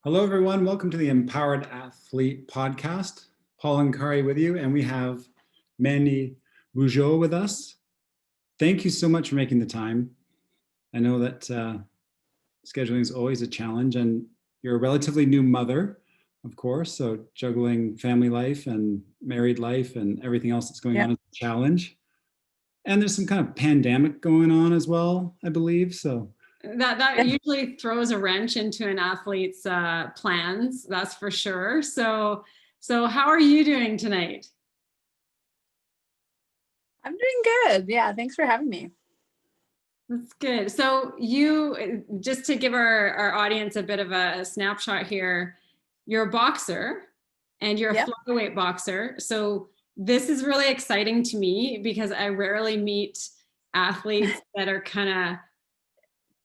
Hello, everyone. Welcome to the Empowered Athlete podcast. Paul and Kari with you, and we have Mandy Bujold with us. Thank you so much for making the time. I know that scheduling is always a challenge, and you're a relatively new mother, of course, so juggling family life and married life and everything else that's going on is a challenge. And there's some kind of pandemic going on as well, I believe, so. That usually throws a wrench into an athlete's plans, that's for sure. So how are you doing tonight? I'm doing good. Yeah, thanks for having me. That's good. So you, just to give our audience a bit of a snapshot here, you're a boxer and you're a flyweight boxer. So this is really exciting to me because I rarely meet athletes that are kind of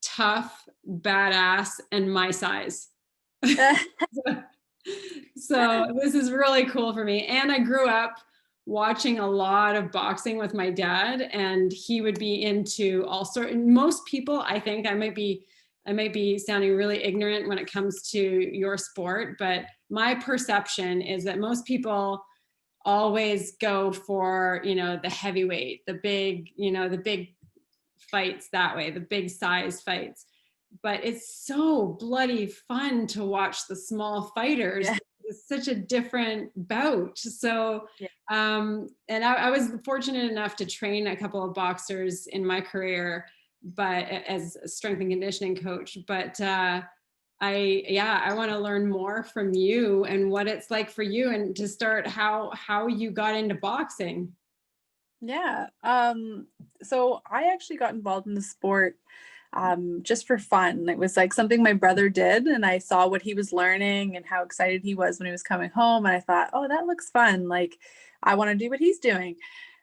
tough, badass, and my size. So this is really cool for me. And I grew up watching a lot of boxing with my dad, and he would be into all sorts. Most people, I think, I might be sounding really ignorant when it comes to your sport, but my perception is that most people always go for, the heavyweight, the big fights that way, the big size fights. But it's so bloody fun to watch the small fighters. Yeah. It's such a different bout. So, and I was fortunate enough to train a couple of boxers in my career, but as a strength and conditioning coach. But I want to learn more from you and what it's like for you, and to start how you got into boxing. Yeah. So I actually got involved in the sport just for fun. It was like something my brother did, and I saw what he was learning and how excited he was when he was coming home. And I thought, oh, that looks fun. Like, I want to do what he's doing.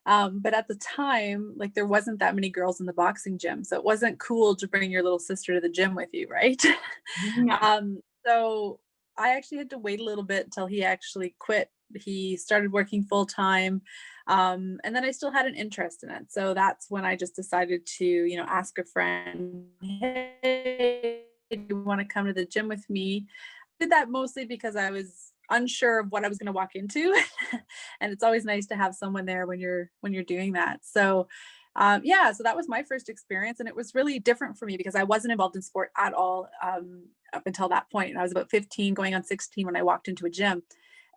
But at the time, like, there wasn't that many girls in the boxing gym. So it wasn't cool to bring your little sister to the gym with you, right? Yeah. So I actually had to wait a little bit until he actually quit. He started working full time. And then I still had an interest in it. So that's when I just decided to, ask a friend, hey, do you want to come to the gym with me? I did that mostly because I was unsure of what I was going to walk into. And it's always nice to have someone there when you're doing that. So so that was my first experience. And it was really different for me because I wasn't involved in sport at all up until that point. I was about 15 going on 16 when I walked into a gym.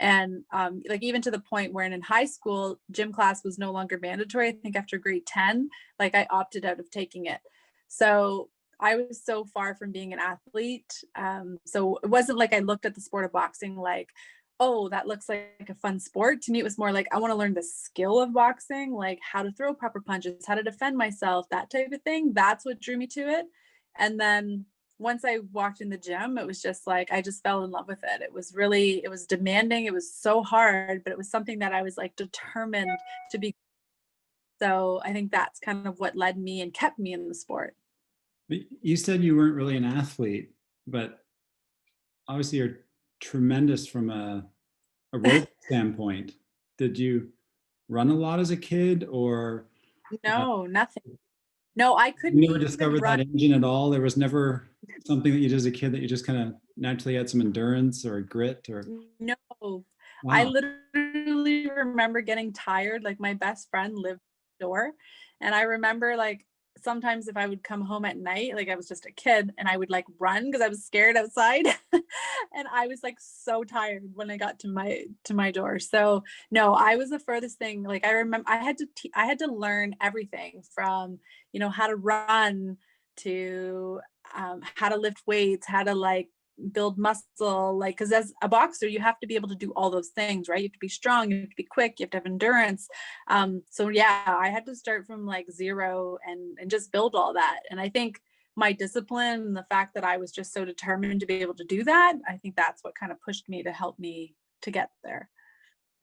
And like, even to the point where in high school, gym class was no longer mandatory. I think after grade 10, like, I opted out of taking it. So I was so far from being an athlete. So it wasn't like I looked at the sport of boxing like, oh, that looks like a fun sport. To me, it was more like, I want to learn the skill of boxing, like how to throw proper punches, how to defend myself, that type of thing. That's what drew me to it. And then once I walked in the gym, it was just like, I just fell in love with it. It was demanding. It was so hard, but it was something that I was like determined to be. So I think that's kind of what led me and kept me in the sport. You said you weren't really an athlete, but obviously you're tremendous from a rope standpoint. Did you run a lot as a kid, or? No, nothing. No, I couldn't. You never discovered that engine at all? There was never something that you did as a kid that you just kind of naturally had some endurance or grit, or? No. Wow. I literally remember getting tired. Like, my best friend lived next door, and I remember, like, sometimes if I would come home at night, like, I was just a kid, and I would like run because I was scared outside. And I was like so tired when I got to my door. So no, I was the furthest thing. Like, I remember I had to learn everything from, how to run to how to lift weights, how to like build muscle, like, because as a boxer you have to be able to do all those things, right? You have to be strong, you have to be quick, you have to have endurance. So yeah, I had to start from like zero and just build all that. And I think my discipline and the fact that I was just so determined to be able to do that, I think that's what kind of pushed me to help me to get there.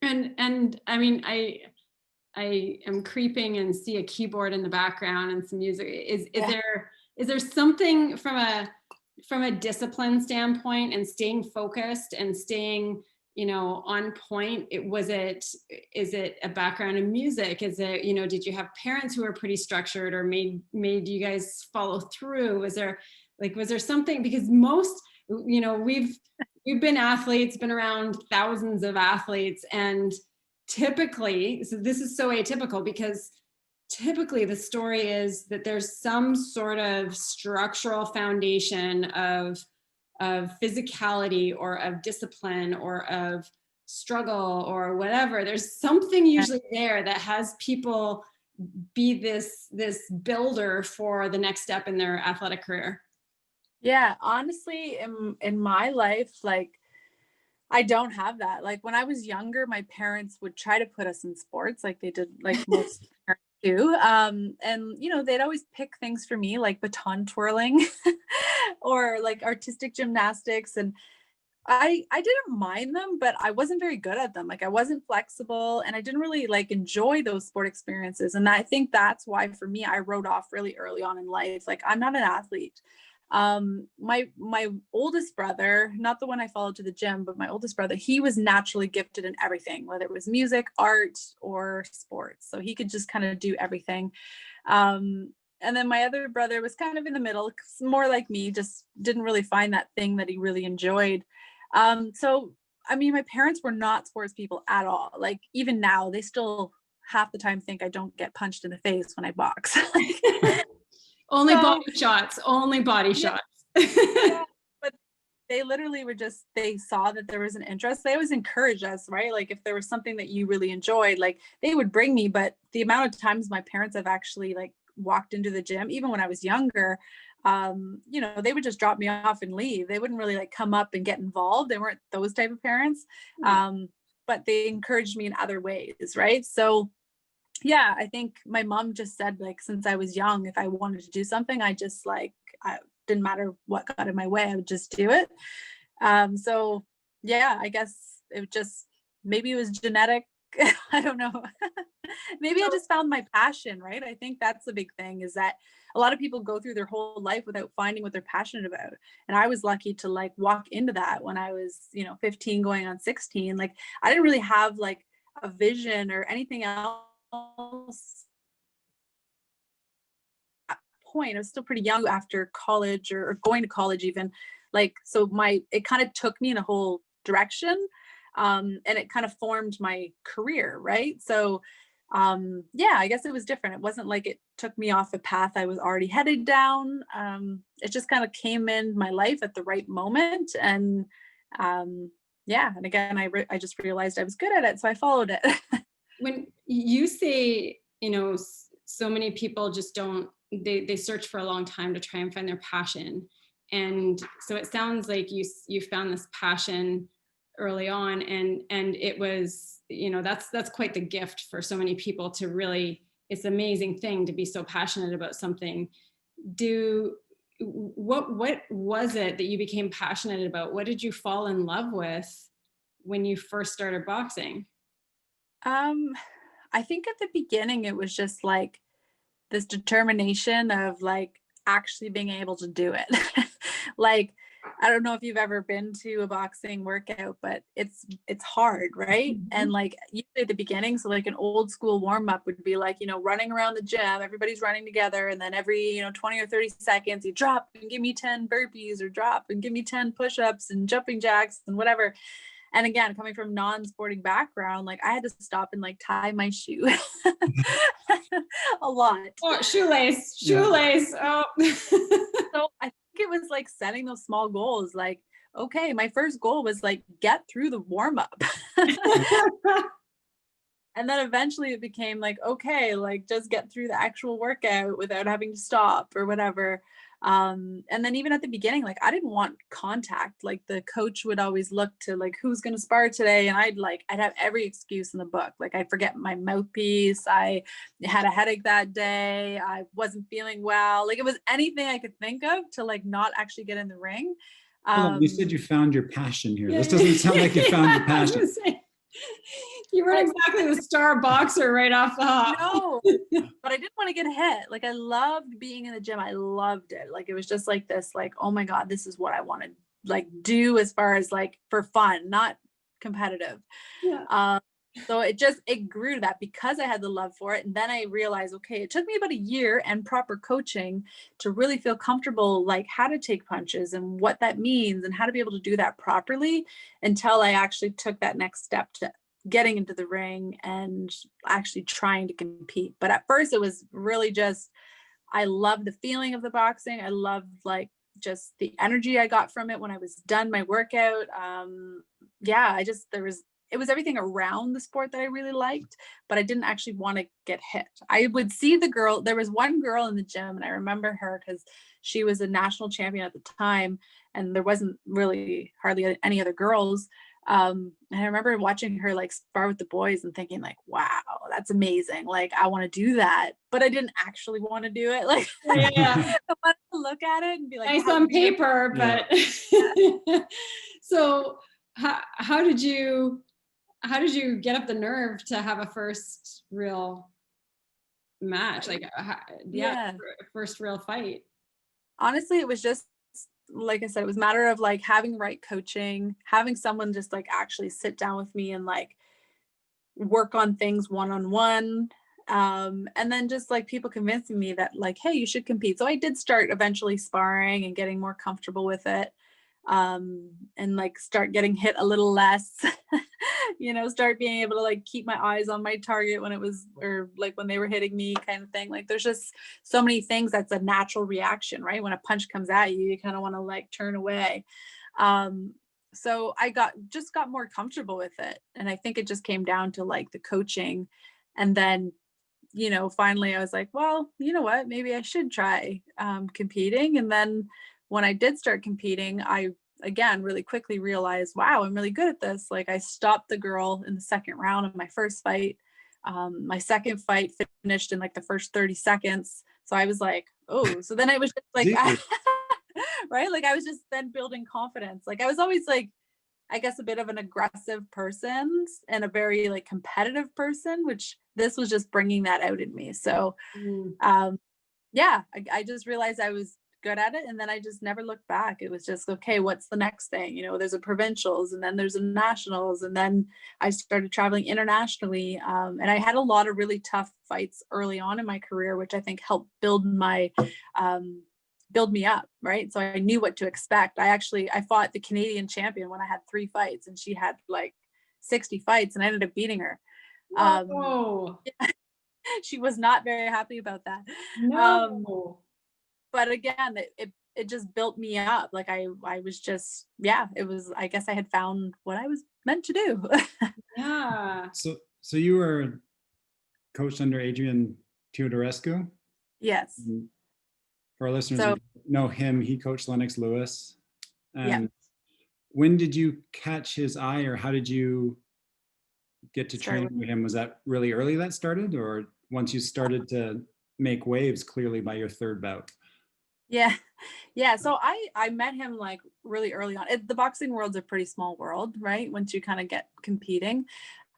And I mean, I am creeping and see a keyboard in the background and some music. Is there something from a discipline standpoint and staying focused and staying, on point? Is it a background in music? Is it, did you have parents who were pretty structured or made you guys follow through? Was there something? Because most you know, we've been athletes, been around thousands of athletes, and typically, so this is so atypical because typically the story is that there's some sort of structural foundation of physicality or of discipline or of struggle or whatever. There's something usually there that has people be this builder for the next step in their athletic career. Yeah, honestly, in my life, like I don't have that. Like when I was younger, my parents would try to put us in sports like they did, like most parents do. And you know, they'd always pick things for me like baton twirling or like artistic gymnastics. And I didn't mind them, but I wasn't very good at them. Like I wasn't flexible and I didn't really like enjoy those sport experiences. And I think that's why for me, I wrote off really early on in life. Like I'm not an athlete. My oldest brother, not the one I followed to the gym, but my oldest brother, he was naturally gifted in everything, whether it was music, art, or sports. So he could just kind of do everything. And then my other brother was kind of in the middle, more like me, just didn't really find that thing that he really enjoyed. So, I mean, my parents were not sports people at all. Like even now, they still half the time think I don't get punched in the face when I box. Only So, body shots, only body shots. yeah, but they literally were just, they saw that there was an interest. They always encourage us, right? Like if there was something that you really enjoyed, like they would bring me, but the amount of times my parents have actually like walked into the gym, even when I was younger, you know, they would just drop me off and leave. They wouldn't really like come up and get involved. They weren't those type of parents. But they encouraged me in other ways, right? So yeah, I think my mom just said like since I was young, if I wanted to do something, I just like I didn't matter what got in my way, I would just do it. So yeah, I guess it just maybe it was genetic. I don't know. Maybe I just found my passion, right? I think that's the big thing is that a lot of people go through their whole life without finding what they're passionate about. And I was lucky to like walk into that when I was, you know, 15 going on 16. Like I didn't really have like a vision or anything else point. I was still pretty young after college or going to college even. Like, so it kind of took me in a whole direction. And it kind of formed my career, right? So yeah, I guess it was different. It wasn't like it took me off a path I was already headed down. It just kind of came in my life at the right moment. And yeah, and again, I just realized I was good at it. So I followed it. When you say, you know, so many people just don't, they search for a long time to try and find their passion. And so it sounds like you found this passion early on, and it was, you know, that's quite the gift for so many people to really, it's an amazing thing to be so passionate about something. What was it that you became passionate about? What did you fall in love with when you first started boxing? I think at the beginning it was just like this determination of like actually being able to do it. Like I don't know if you've ever been to a boxing workout, but it's hard, right? Mm-hmm. And like usually at the beginning, so like an old school warm up would be like, you know, running around the gym, everybody's running together, and then every, you know, 20 or 30 seconds you drop and give me 10 burpees or drop and give me 10 push-ups and jumping jacks and whatever. And again, coming from non-sporting background, like I had to stop and like tie my shoe a lot. Oh, shoelace. Oh. So I think it was like setting those small goals. Like, okay, my first goal was like get through the warm up. And then eventually it became like, okay, like just get through the actual workout without having to stop or whatever. And then even at the beginning, like I didn't want contact. Like the coach would always look to like who's going to spar today, and I'd have every excuse in the book. Like I'd forget my mouthpiece, I had a headache that day, I wasn't feeling well. Like it was anything I could think of to like not actually get in the ring. You said you found your passion here. This doesn't sound like you found your passion. You weren't exactly the star boxer right off the hop. No, but I didn't want to get hit. Like I loved being in the gym. I loved it. Like it was just like this, like, oh my God, this is what I want to like do as far as like for fun, not competitive. Yeah. So it grew to that because I had the love for it. And then I realized, okay, it took me about a year and proper coaching to really feel comfortable, like how to take punches and what that means and how to be able to do that properly, until I actually took that next step to getting into the ring and actually trying to compete. But at first it was really just, I loved the feeling of the boxing. I loved like just the energy I got from it when I was done my workout. Yeah, it was everything around the sport that I really liked, but I didn't actually want to get hit. I would see there was one girl in the gym, and I remember her because she was a national champion at the time, and there wasn't really hardly any other girls. And I remember watching her like spar with the boys and thinking like, wow, that's amazing. Like, I want to do that, but I didn't actually want to do it. Like, Yeah. I wanted to look at it and be like, Nice on paper, Yeah. but so how did you get up the nerve to have a first real match? Like, Yeah. first real fight. Honestly, it was just, like I said, it was a matter of like having the right coaching, having someone just like actually sit down with me and like work on things one-on-one. And then just like people convincing me that like, hey, you should compete. So I did start eventually sparring and getting more comfortable with it. And like start getting hit a little less, start being able to like keep my eyes on my target when it was, or like when they were hitting me kind of thing. Like there's just so many things that's a natural reaction, right? When a punch comes at you, you kind of want to like turn away. So I got more comfortable with it. And I think it just came down to like the coaching. And then, finally I was like, well, you know what, maybe I should try competing. And then when I did start competing, I again really quickly realized, wow, I'm really good at this. Like I stopped the girl in the second round of my first fight. My second fight finished in like the first 30 seconds. So I was like, oh, so then I was just like, right? Like I was just then building confidence. Like I was always like, I guess a bit of an aggressive person and a very like competitive person, which this was just bringing that out in me. So yeah, I just realized I was good at it, and then I just never looked back. It was just, okay, what's the next thing? There's a provincials, and then there's a nationals, and then I started traveling internationally. And I had a lot of really tough fights early on in my career, which I think helped build me up, right? So I knew what to expect. I fought the Canadian champion when I had 3 fights, and she had like 60 fights, and I ended up beating her. Whoa. She was not very happy about that. No. But again, it just built me up. Like I was just, it was, I guess I had found what I was meant to do. Yeah. So you were coached under Adrian Teodorescu? Yes. For our listeners who know him, he coached Lennox Lewis. And yeah. When did you catch his eye, or how did you get to train with him? Was that really early that started, or once you started to make waves clearly by your third bout? Yeah. So I met him like really early on. The boxing world's a pretty small world, right? Once you kind of get competing.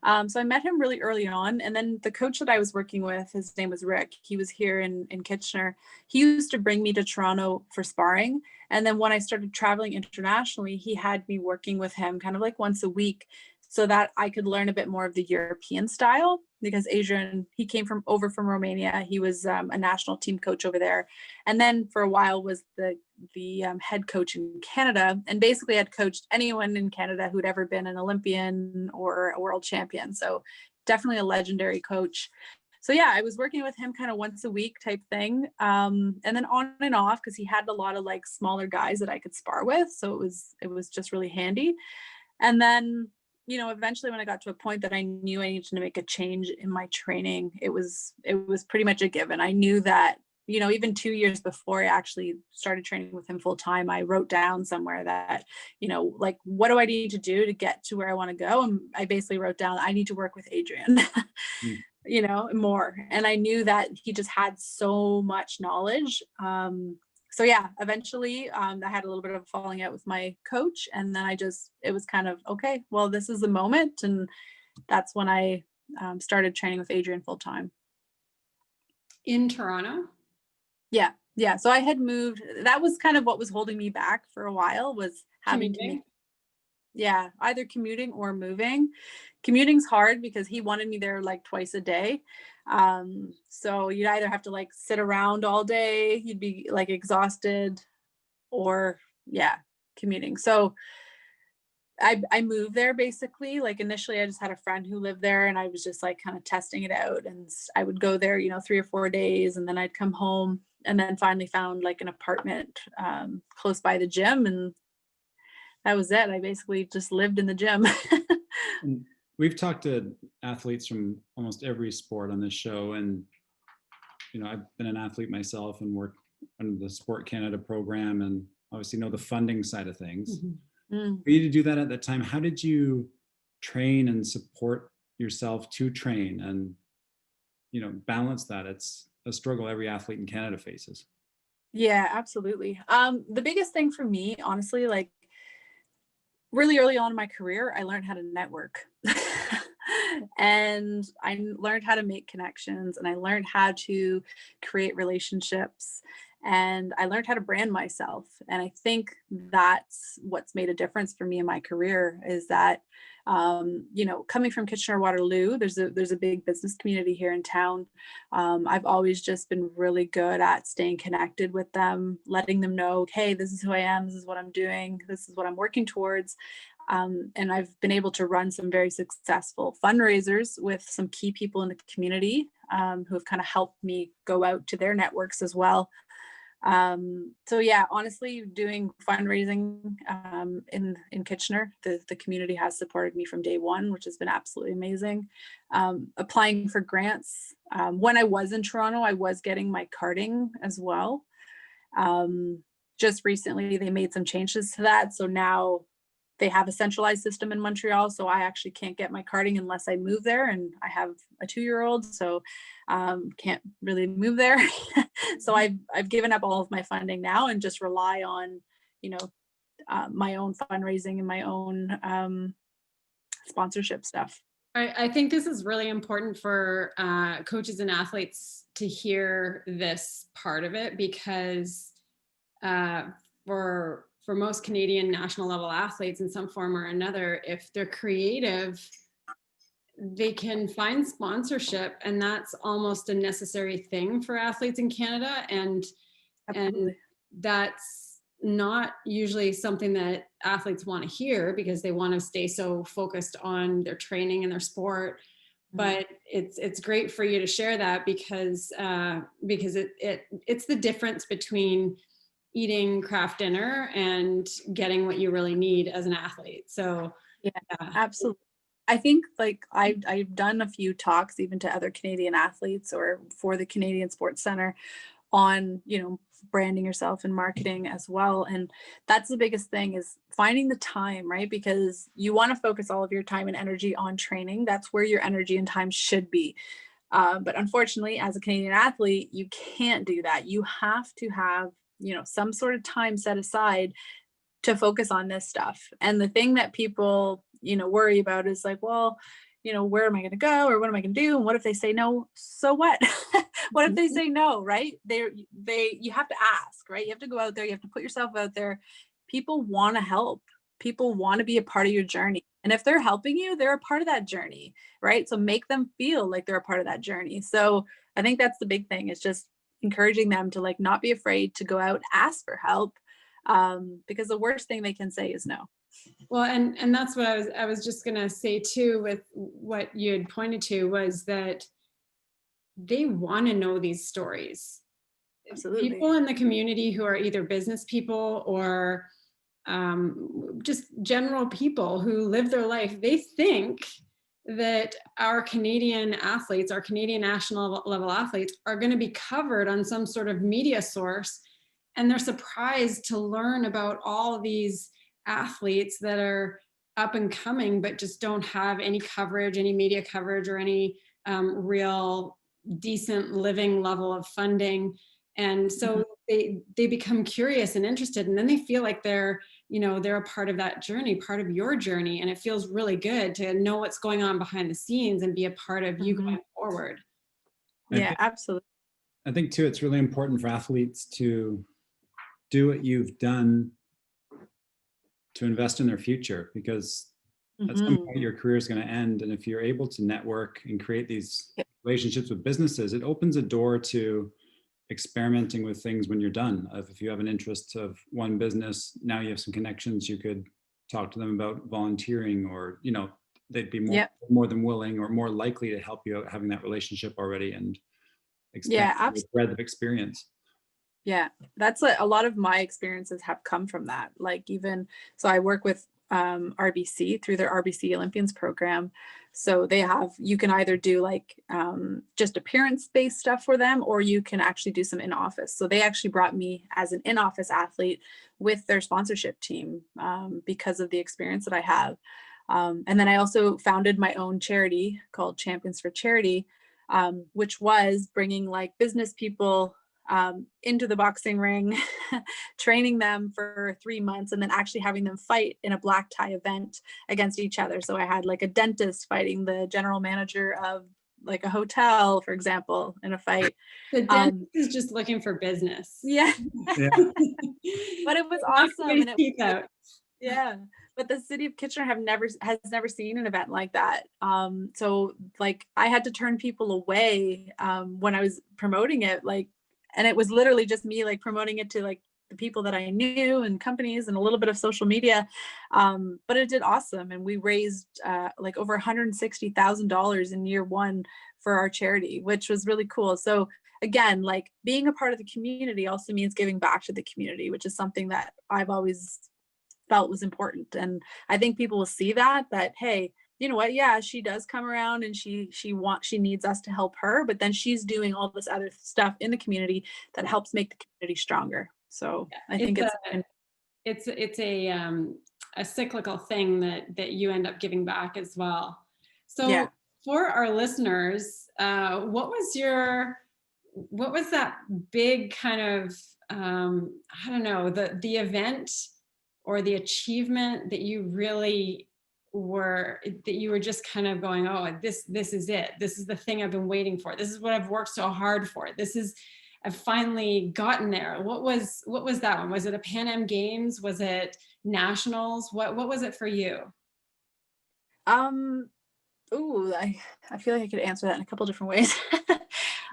So I met him really early on. And then the coach that I was working with, his name was Rick. He was here in Kitchener. He used to bring me to Toronto for sparring. And then when I started traveling internationally, he had me working with him kind of like once a week, so that I could learn a bit more of the European style, because Adrian, he came over from Romania. He was a national team coach over there. And then for a while was the head coach in Canada, and basically had coached anyone in Canada who'd ever been an Olympian or a world champion. So definitely a legendary coach. So yeah, I was working with him kind of once a week type thing. And then on and off, because he had a lot of like smaller guys that I could spar with. So it was just really handy. And then, eventually when I got to a point that I knew I needed to make a change in my training, it was pretty much a given. I knew that, even 2 years before I actually started training with him full time, I wrote down somewhere that, like, what do I need to do to get to where I want to go? And I basically wrote down, I need to work with Adrian, more. And I knew that he just had so much knowledge. So yeah, eventually I had a little bit of a falling out with my coach, and then it was kind of, okay, well, this is the moment. And that's when I started training with Adrian full time. In Toronto? Yeah. So I had moved. That was kind of what was holding me back for a while, was having to move. Yeah, either commuting or moving. Commuting's hard because he wanted me there like twice a day. So you'd either have to like sit around all day, you'd be like exhausted, or yeah, commuting. So I moved there basically. Like initially I just had a friend who lived there and I was just like kind of testing it out. And I would go there, 3 or 4 days, and then I'd come home, and then finally found like an apartment close by the gym, and that was it. I basically just lived in the gym. And we've talked to athletes from almost every sport on this show, and I've been an athlete myself and worked under the Sport Canada program, and obviously know the funding side of things. Mm. For you to do that at that time, how did you train and support yourself to train and balance that? It's a struggle every athlete in Canada faces. Yeah, absolutely. The biggest thing for me, honestly, like really early on in my career, I learned how to network. And I learned how to make connections, and I learned how to create relationships, and I learned how to brand myself. And I think that's what's made a difference for me in my career is that, coming from Kitchener-Waterloo, there's a big business community here in town. I've always just been really good at staying connected with them, letting them know, hey, this is who I am, this is what I'm doing, this is what I'm working towards. And I've been able to run some very successful fundraisers with some key people in the community who have kind of helped me go out to their networks as well. So yeah, honestly, doing fundraising in Kitchener, the community has supported me from day one, which has been absolutely amazing. Applying for grants. When I was in Toronto, I was getting my karting as well. Just recently, they made some changes to that. So now they have a centralized system in Montreal, so I actually can't get my karting unless I move there, and I have a 2-year-old, so can't really move there. So I've given up all of my funding now and just rely on my own fundraising and my own sponsorship stuff. I think this is really important for coaches and athletes to hear this part of it, because for most Canadian national level athletes in some form or another, if they're creative, they can find sponsorship, and that's almost a necessary thing for athletes in Canada. And that's not usually something that athletes want to hear, because they want to stay so focused on their training and their sport. But it's great for you to share that, because it's the difference between eating craft dinner and getting what you really need as an athlete. So yeah. Absolutely. I think like I've done a few talks even to other Canadian athletes or for the Canadian Sports Center on, branding yourself and marketing as well. And that's the biggest thing, is finding the time, right? Because you want to focus all of your time and energy on training. That's where your energy and time should be. But unfortunately, as a Canadian athlete, you can't do that. You have to have, some sort of time set aside to focus on this stuff. And the thing that people, worry about is like, well, where am I going to go, or what am I going to do? And what if they say no? So what? What if they say no, right? You have to ask, right? You have to go out there. You have to put yourself out there. People want to help. People want to be a part of your journey. And if they're helping you, they're a part of that journey, right? So make them feel like they're a part of that journey. So I think that's the big thing, is just encouraging them to like not be afraid to go out, ask for help, because the worst thing they can say is no. Well, and that's what I was just gonna say too, with what you had pointed to, was that they want to know these stories. Absolutely. People in the community who are either business people or just general people who live their life, they think that our Canadian athletes, our Canadian national level athletes, are going to be covered on some sort of media source, and they're surprised to learn about all of these athletes that are up and coming but just don't have any coverage, any media coverage, or any real decent living level of funding. And so they become curious and interested, and then they feel like they're a part of that journey, part of your journey. And it feels really good to know what's going on behind the scenes and be a part of you going forward. Yeah, absolutely. I think too, it's really important for athletes to do what you've done, to invest in their future, because at some Mhm. point your career is going to end. And if you're able to network and create these Yep. relationships with businesses, it opens a door to experimenting with things when you're done. If you have an interest of one business, now you have some connections, you could talk to them about volunteering, or, you know, they'd be Yep. more than willing or more likely to help you out having that relationship already and expand Yeah, your absolutely. breadth of experience. Yeah, that's a lot of my experiences have come from that. Like even so, I work with RBC through their RBC Olympians program. So they have, you can either do like just appearance based stuff for them, or you can actually do some in office. So they actually brought me as an in office athlete with their sponsorship team because of the experience that I have. And then I also founded my own charity called Champions for Charity, which was bringing like business people into the boxing ring, training them for 3 months, and then actually having them fight in a black tie event against each other. So I had like a dentist fighting the general manager of like a hotel, for example, in a fight. The dentist is just looking for business. Yeah. Yeah. But it was Knock awesome. somebody's And teeth out. yeah, but the city of Kitchener has never seen an event like that. So like I had to turn people away when I was promoting it, like, and it was literally just me like promoting it to like the people that I knew and companies and a little bit of social media. But it did awesome, and we raised like over $160,000 in year one for our charity, which was really cool. So again, like being a part of the community also means giving back to the community, which is something that I've always felt was important. And I think people will see that hey, you know what, yeah, she does come around and she needs us to help her, but then she's doing all this other stuff in the community that helps make the community stronger. So I think it's a cyclical thing that you end up giving back as well. So yeah. for our listeners, what was that big kind of I don't know, the event or the achievement that you really were just kind of going, oh, this is it, this is the thing I've been waiting for, this is what I've worked so hard for, I've finally gotten there? What was that one? Was it a Pan Am Games? Was it nationals? What was it for you? Ooh, I feel like I could answer that in a couple different ways. The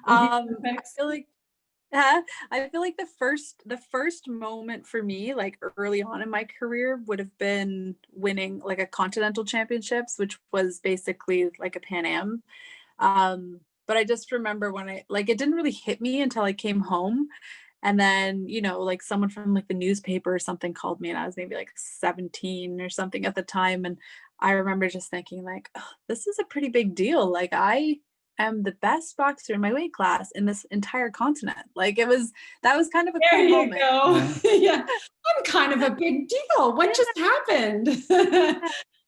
I Olympics? feel like I feel like the first moment for me, like early on in my career, would have been winning like a continental championships, which was basically like a Pan Am. But I just remember when it didn't really hit me until I came home. And then, you know, like someone from like the newspaper or something called me, and I was maybe like 17 or something at the time. And I remember just thinking like, oh, this is a pretty big deal. Like I am the best boxer in my weight class in this entire continent. Like that was kind of a There cool you moment. go. Yeah. Yeah, I'm kind of a big deal. What just happened?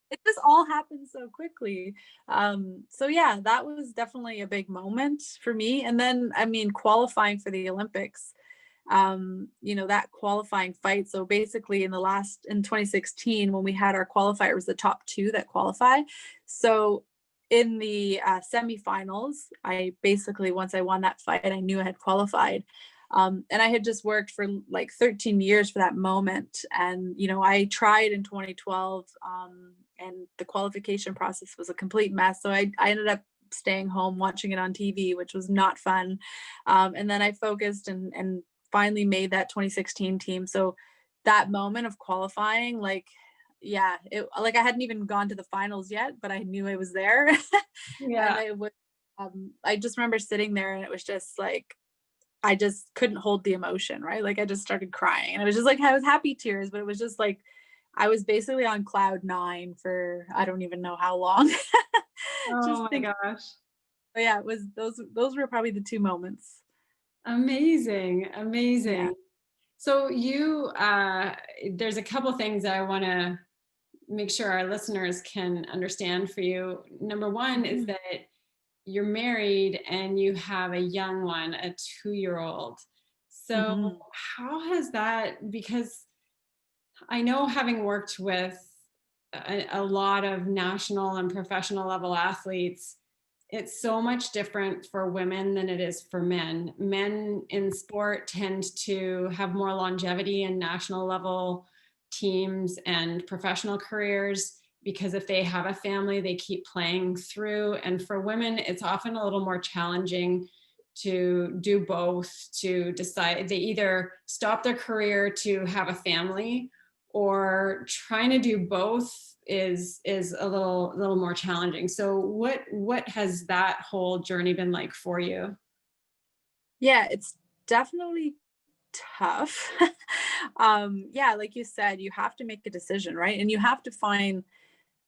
It just all happened so quickly. So yeah, that was definitely a big moment for me. And then, I mean, qualifying for the Olympics, you know, that qualifying fight. So basically in 2016, when we had our qualifier, it was the top two that qualify. So in the semifinals, I basically, once I won that fight, I knew I had qualified. And I had just worked for like 13 years for that moment. And, you know, I tried in 2012 and the qualification process was a complete mess. So I ended up staying home watching it on TV, which was not fun. And then I focused and finally made that 2016 team. So that moment of qualifying, like, yeah, it like I hadn't even gone to the finals yet, but I knew I was there. And Yeah. I just remember sitting there, and it was just like I just couldn't hold the emotion, right? Like I just started crying, and it was just like I was happy tears, but it was just like I was basically on cloud nine for I don't even know how long. Oh Just my thinking, gosh. but yeah, it was those were probably the two moments. Amazing. Yeah. So there's a couple things that I want to make sure our listeners can understand for you. Number one is Mhm. that you're married and you have a young one, a 2-year-old. So Mhm. how has that, because I know, having worked with a lot of national and professional level athletes, it's so much different for women than it is for men. Men in sport tend to have more longevity and national level teams and professional careers, because if they have a family, they keep playing through. And for women, it's often a little more challenging to do both, to decide. They either stop their career to have a family, or trying to do both is a little more challenging. So what has that whole journey been like for you? Yeah, it's definitely tough. Yeah, like you said, you have to make a decision, right? And you have to find,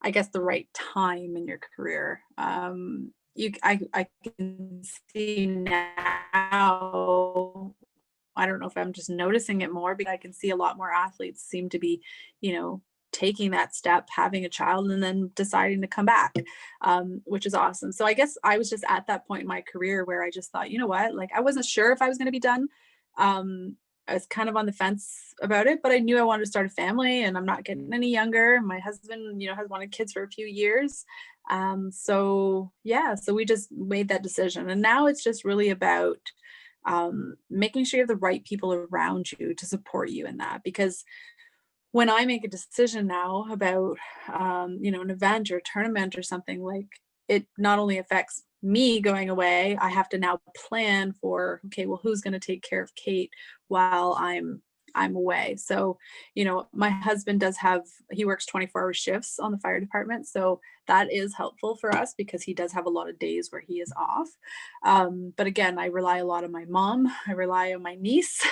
I guess, the right time in your career. I can see now, I don't know if I'm just noticing it more, but I can see a lot more athletes seem to be, you know, taking that step, having a child, and then deciding to come back, which is awesome. So I guess I was just at that point in my career where I just thought, you know what, like I wasn't sure if I was going to be done. I was kind of on the fence about it, but I knew I wanted to start a family, and I'm not getting any younger. My husband, you know, has wanted kids for a few years. So yeah, so we just made that decision. And now it's just really about making sure you have the right people around you to support you in that. Because when I make a decision now about, you know, an event or a tournament or something, like it not only affects me going away, I have to now plan for, okay, well, who's going to take care of Kate while I'm away. So, you know, my husband he works 24-hour shifts on the fire department. So that is helpful for us because he does have a lot of days where he is off. But again, I rely a lot on my mom. I rely on my niece.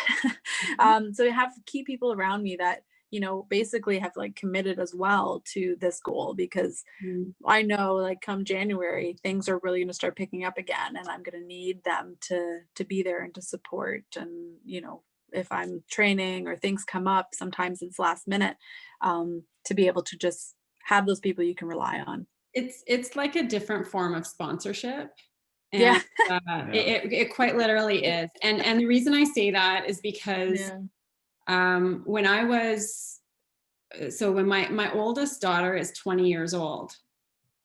So I have key people around me that, you know, basically have like committed as well to this goal, because I know like come January, things are really going to start picking up again, and I'm going to need them to be there and to support. And, you know, if I'm training or things come up, sometimes it's last minute, to be able to just have those people you can rely on. It's like a different form of sponsorship. Yeah. And it quite literally is. And the reason I say that is because Yeah. when my oldest daughter is 20 years old,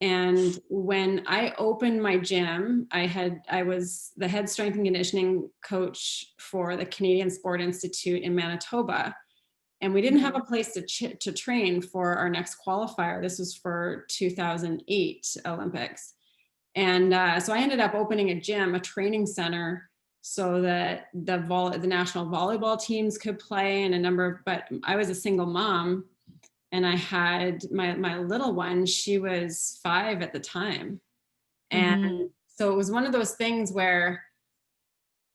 and when I opened my gym, I was the head strength and conditioning coach for the Canadian Sport Institute in Manitoba, and we didn't have a place to train for our next qualifier. This was for 2008 Olympics. And so I ended up opening a gym, a training center, so that the national volleyball teams could play, and but I was a single mom, and I had my little one. She was 5 at the time. And so it was one of those things where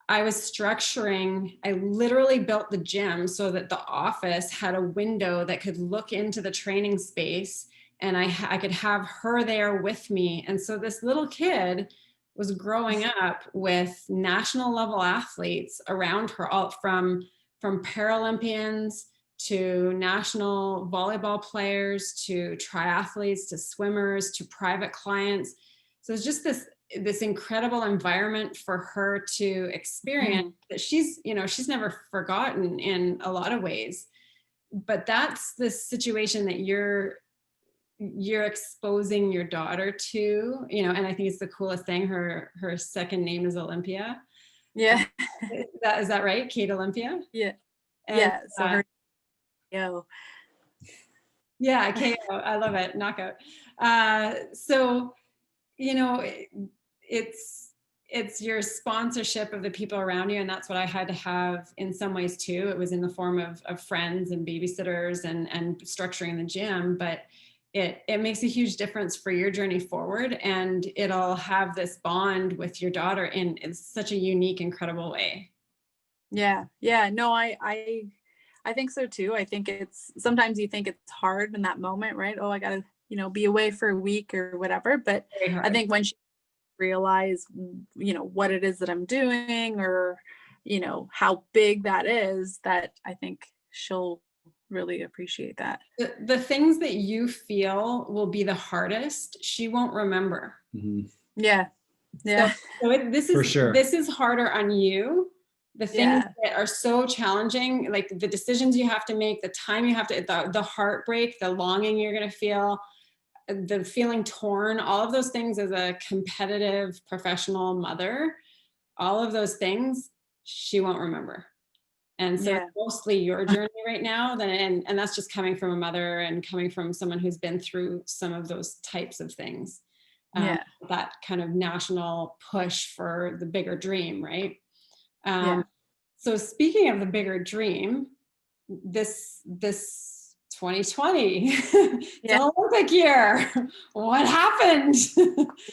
I literally built the gym so that the office had a window that could look into the training space, and I could have her there with me. And so this little kid was growing up with national level athletes around her, all from Paralympians to national volleyball players to triathletes to swimmers to private clients. So it's just this incredible environment for her to experience that she's never forgotten in a lot of ways. But that's the situation that you're exposing your daughter to, you know. And I think it's the coolest thing. Her second name is Olympia. Yeah. Is that right? Kate Olympia? Yeah. And, yeah. So her, KO. Yeah, KO. I love it. Knockout. So, you know, it's your sponsorship of the people around you, and that's what I had to have in some ways too. It was in the form of friends and babysitters and structuring the gym, but it makes a huge difference for your journey forward, and it'll have this bond with your daughter in such a unique, incredible way. Yeah. No, I think so too. I think it's sometimes you think it's hard in that moment, right? Oh, I gotta, you know, be away for a week or whatever. But I think when she realize, you know, what it is that I'm doing, or, you know, how big that is, that I think she'll really appreciate that. The things that you feel will be the hardest, she won't remember. Yeah. So this is harder on you. The things that are so challenging, like the decisions you have to make, the time you have to, the heartbreak, the longing you're going to feel, the feeling torn, all of those things as a competitive professional mother, all of those things, she won't remember. And so Yeah. it's mostly your journey right now, then, and that's just coming from a mother and coming from someone who's been through some of those types of things. Yeah. That kind of national push for the bigger dream, right? Yeah. So speaking of the bigger dream, this 2020, it's Yeah. an Olympic year. What happened?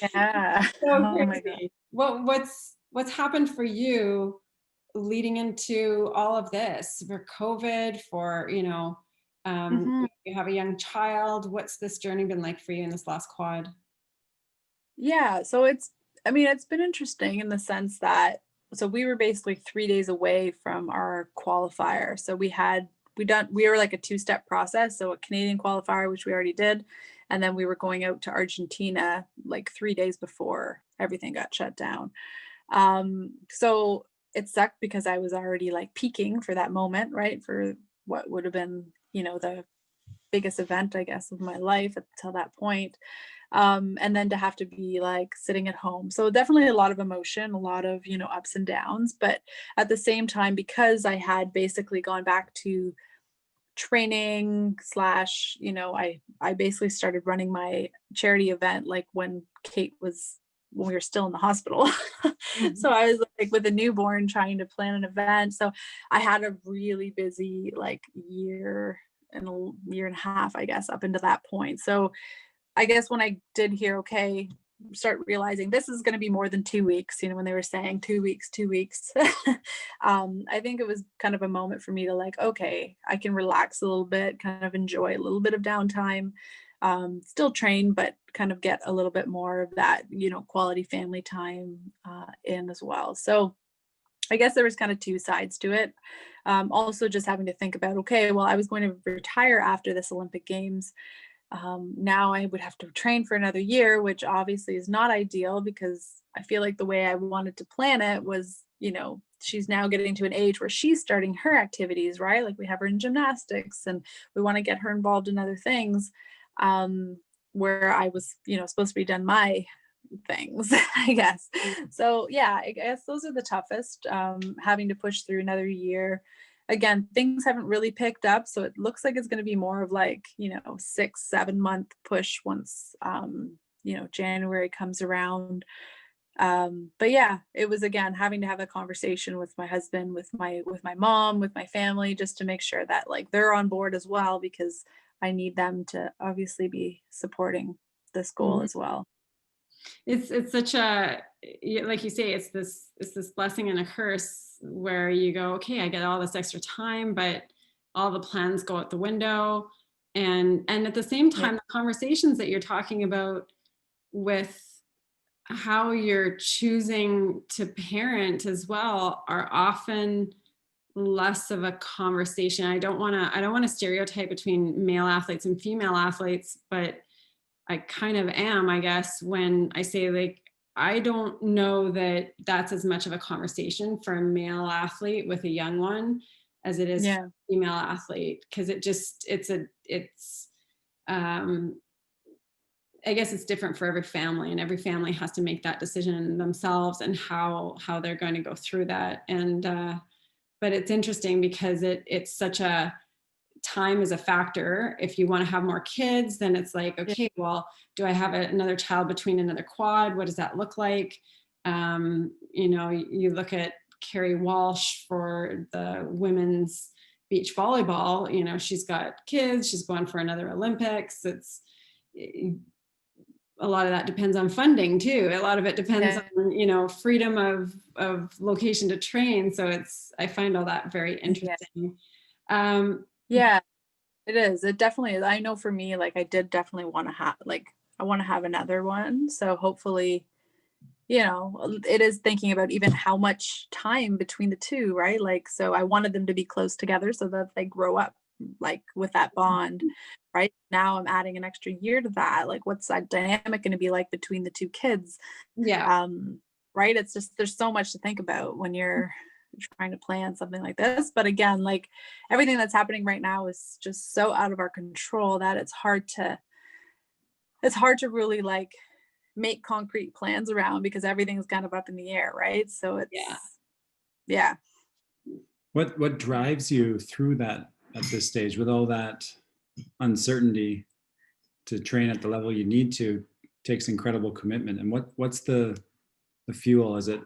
Yeah. So Oh my God. crazy. What's happened for you leading into all of this, for COVID, for, Mhm. you have a young child. What's this journey been like for you in this last quad? Yeah. So I mean, it's been interesting in the sense that, so we were basically 3 days away from our qualifier. So we were like a two-step process. So a Canadian qualifier, which we already did. And then we were going out to Argentina like 3 days before everything got shut down. So it sucked because I was already like peaking for that moment, right? For what would have been, the biggest event, I guess, of my life until that point. And then to have to be like sitting at home. So definitely a lot of emotion, a lot of, ups and downs. But at the same time, because I had basically gone back to training slash, I basically started running my charity event like when we were still in the hospital. So I was like with a newborn trying to plan an event. So I had a really busy like year and a half, I guess, up into that point. So I guess when I did hear, okay, start realizing this is going to be more than 2 weeks, when they were saying 2 weeks, 2 weeks, I think it was kind of a moment for me to like, okay, I can relax a little bit, kind of enjoy a little bit of downtime, still train, but kind of get a little bit more of that, quality family time in as well. So I guess there was kind of two sides to it. Also just having to think about, okay, well, I was going to retire after this Olympic Games. Now I would have to train for another year, which obviously is not ideal because I feel like the way I wanted to plan it was, she's now getting to an age where she's starting her activities, right? Like we have her in gymnastics and we want to get her involved in other things. Where I was, supposed to be done my things, I guess. So yeah, I guess those are the toughest, having to push through another year. Again, things haven't really picked up, so it looks like it's going to be more of like 6-7 month push once January comes around. But yeah, it was again having to have a conversation with my husband, with my mom, with my family, just to make sure that like they're on board as well, because I need them to obviously be supporting this goal Mhm. as well. It's such a, like you say, it's this blessing and a curse where you go, okay, I get all this extra time, but all the plans go out the window. And at the same Yeah. time, the conversations that you're talking about with how you're choosing to parent as well are often less of a conversation. I don't want to stereotype between male athletes and female athletes, but I kind of am, I guess, when I say like, I don't know that that's as much of a conversation for a male athlete with a young one as it is for Yeah. a female athlete. Cause um, I guess it's different for every family, and every family has to make that decision themselves and how they're going to go through that. But it's interesting because it's such a, time is a factor. If you want to have more kids, then it's like, Yeah. okay, well, do I have another child between another quad? What does that look like? You look at Carrie Walsh for the women's beach volleyball, she's got kids, she's going for another Olympics. It's a lot of that depends on funding too. A lot of it depends Yeah. on, freedom of location to train. So I find all that very Yeah. interesting. Um, Yeah, it is. It definitely is. I know for me, like I did definitely want to have I want to have another one. So hopefully, it is thinking about even how much time between the two, right? Like, so I wanted them to be close together so that they grow up like with that bond, right? Now I'm adding an extra year to that. Like, what's that dynamic going to be like between the two kids? yeah. Right? It's just, there's so much to think about when you're trying to plan something like this. But again, like everything that's happening right now is just so out of our control that it's hard to really like make concrete plans around because everything's kind of up in the air, right? So Yeah. yeah. What drives you through that at this stage with all that uncertainty? To train at the level you need to takes incredible commitment. And what's the fuel? Is it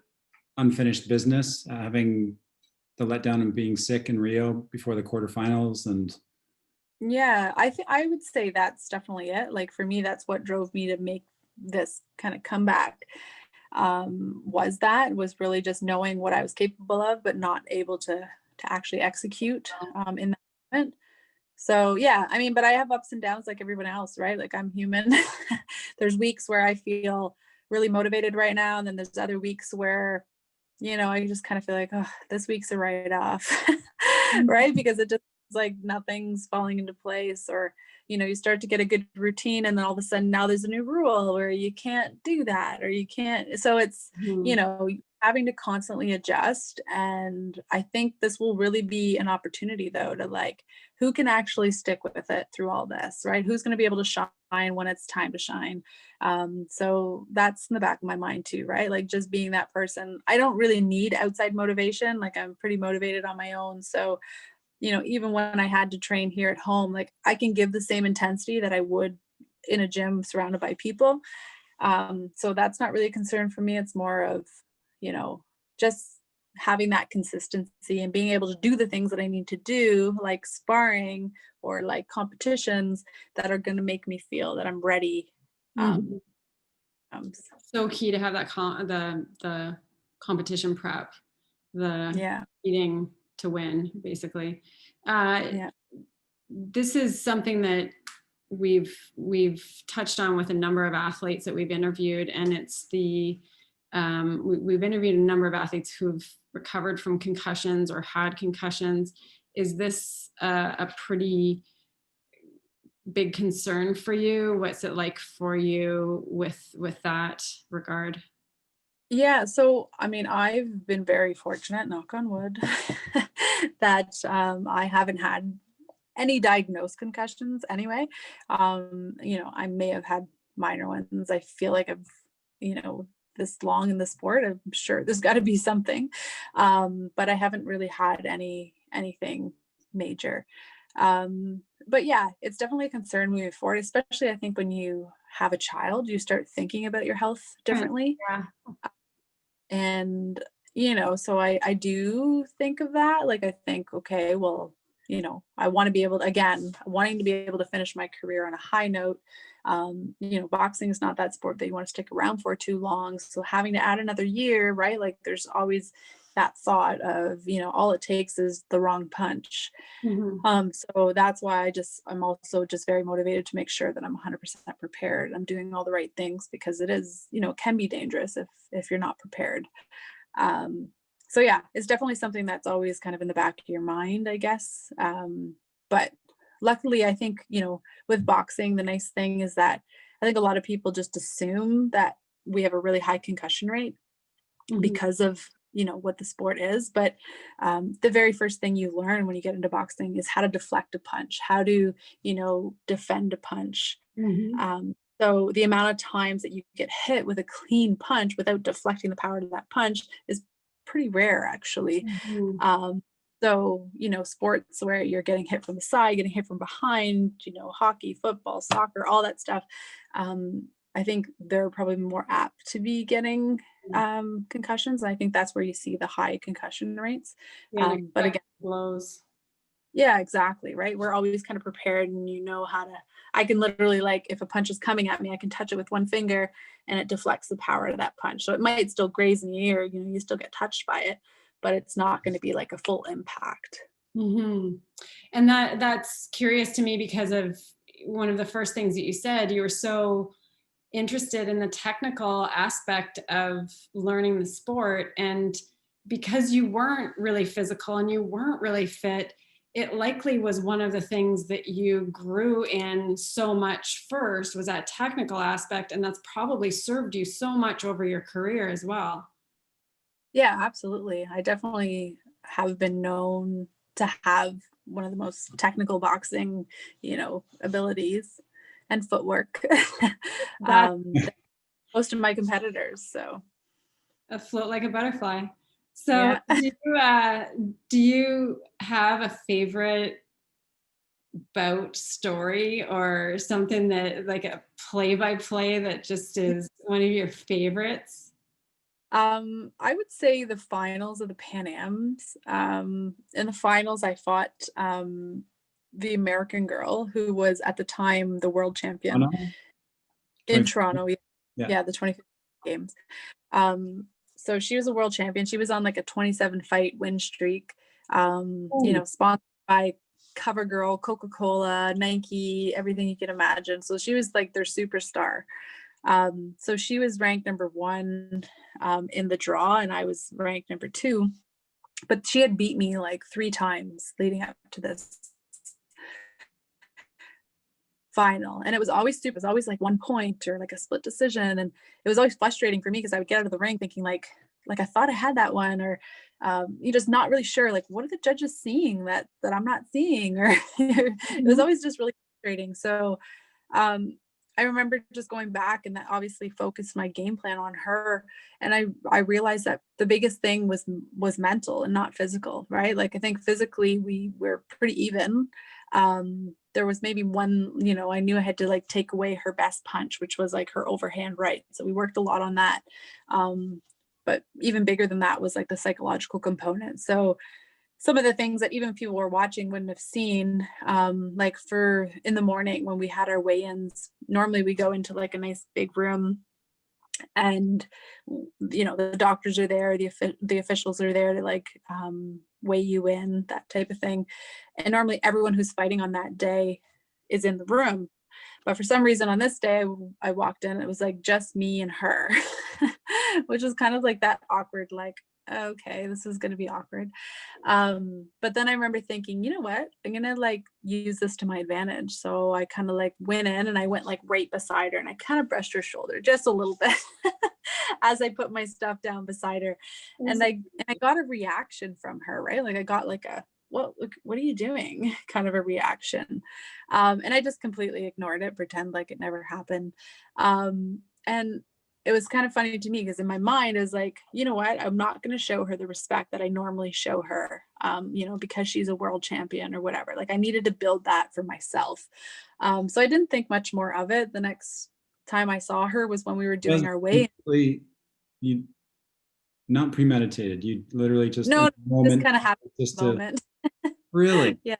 unfinished business, having the letdown and being sick in Rio before the quarterfinals? And Yeah, I would say that's definitely it. Like for me, that's what drove me to make this kind of comeback. Was really just knowing what I was capable of, but not able to actually execute in that moment. So yeah, I mean, but I have ups and downs like everyone else, right? Like I'm human. There's weeks where I feel really motivated right now, and then there's other weeks where, I just kind of feel like, oh, this week's a write-off, right? Because it just like nothing's falling into place, or you start to get a good routine, and then all of a sudden now there's a new rule where you can't do that, or you can't. So it's having to constantly adjust. And I think this will really be an opportunity though to like, who can actually stick with it through all this, right? Who's going to be able to shine when it's time to shine? So that's in the back of my mind too, right? Like just being that person. I don't really need outside motivation. Like I'm pretty motivated on my own. So, even when I had to train here at home, like I can give the same intensity that I would in a gym surrounded by people. So that's not really a concern for me. It's more of, just having that consistency and being able to do the things that I need to do, like sparring or like competitions that are going to make me feel that I'm ready. So key to have that the competition prep, the eating to win, basically. This is something that we've touched on with a number of athletes that we've interviewed, and it's we've interviewed a number of athletes who've recovered from concussions or had concussions. Is this a pretty big concern for you? What's it like for you with that regard? Yeah, so I mean, I've been very fortunate, knock on wood, that I haven't had any diagnosed concussions anyway. I may have had minor ones. I feel like I've, this long in the sport, I'm sure there's got to be something, but I haven't really had anything major. But yeah, it's definitely a concern moving forward, especially I think when you have a child, you start thinking about your health differently. Yeah. And, so I do think of that. Like, I think, okay, well, I want to be able to, again, wanting to be able to finish my career on a high note. Boxing is not that sport that you want to stick around for too long. So having to add another year, right? Like there's always that thought of, all it takes is the wrong punch. So that's why I'm also just very motivated to make sure that I'm 100% prepared. I'm doing all the right things, because it is, can be dangerous if you're not prepared. So yeah, it's definitely something that's always kind of in the back of your mind, I guess. But luckily, I think, with boxing, the nice thing is that I think a lot of people just assume that we have a really high concussion rate because of, what the sport is. But the very first thing you learn when you get into boxing is how to deflect a punch, how to, defend a punch. So the amount of times that you get hit with a clean punch without deflecting the power of that punch is pretty rare, actually. So, sports where you're getting hit from the side, getting hit from behind, hockey, football, soccer, all that stuff. I think they're probably more apt to be getting concussions. I think that's where you see the high concussion rates. But again, blows. Yeah, exactly. Right. We're always kind of prepared, and I can literally, like, if a punch is coming at me, I can touch it with one finger and it deflects the power of that punch. So it might still graze in the ear, you still get touched by it, but it's not going to be like a full impact. And that's curious to me, because of one of the first things that you said. You were so interested in the technical aspect of learning the sport, and because you weren't really physical and you weren't really fit, it likely was one of the things that you grew in so much first, was that technical aspect, and that's probably served you so much over your career as well. Yeah, absolutely. I definitely have been known to have one of the most technical boxing, abilities and footwork than most of my competitors. So float like a butterfly. So do you have a favorite bout story or something that like a play-by-play that just is one of your favorites? I would say the finals of the Pan Ams. In the finals, I fought the American girl who was at the time the world champion in Toronto. Yeah, the 2015 games. So she was a world champion. She was on like a 27 fight win streak. You know, sponsored by CoverGirl, Coca-Cola, Nike, everything you can imagine. So she was like their superstar. So she was ranked number 1 in the draw, and I was ranked number 2. But she had beat me like 3 times leading up to this final, and it was always stupid. It was always like 1 point or like a split decision, and it was always frustrating for me because I would get out of the ring thinking like I thought I had that one, or you're just not really sure like what are the judges seeing that I'm not seeing, or it was always just really frustrating. So I remember just going back, and that obviously focused my game plan on her. And I realized that the biggest thing was mental and not physical, right? Like I think physically we were pretty even. There was maybe one, you know, I knew I had to like take away her best punch, which was like her overhand right. So we worked a lot on that. But even bigger than that was like the psychological component. So some of the things that even people were watching wouldn't have seen, like for in the morning when we had our weigh-ins, normally we go into like a nice big room, and you know the doctors are there, the officials are there to like weigh you in, that type of thing. And normally everyone who's fighting on that day is in the room. But for some reason on this day, I walked in, it was like just me and her, which was kind of like that awkward, like, okay, this is going to be awkward. But then I remember thinking, you know what, I'm going to like use this to my advantage. So I kind of like went in and I went like right beside her, and I kind of brushed her shoulder just a little bit as I put my stuff down beside her. And I got a reaction from her, right? Like I got like a, what are you doing kind of a reaction. And I just completely ignored it, pretend like it never happened. And it was kind of funny to me because in my mind I was like, you know what, I'm not going to show her the respect that I normally show her, you know, because she's a world champion or whatever. Like I needed to build that for myself. So I didn't think much more of it. The next time I saw her was when we were doing our weigh. You not premeditated. You literally just no, moment, just kind of happened just moment. Really? Yeah.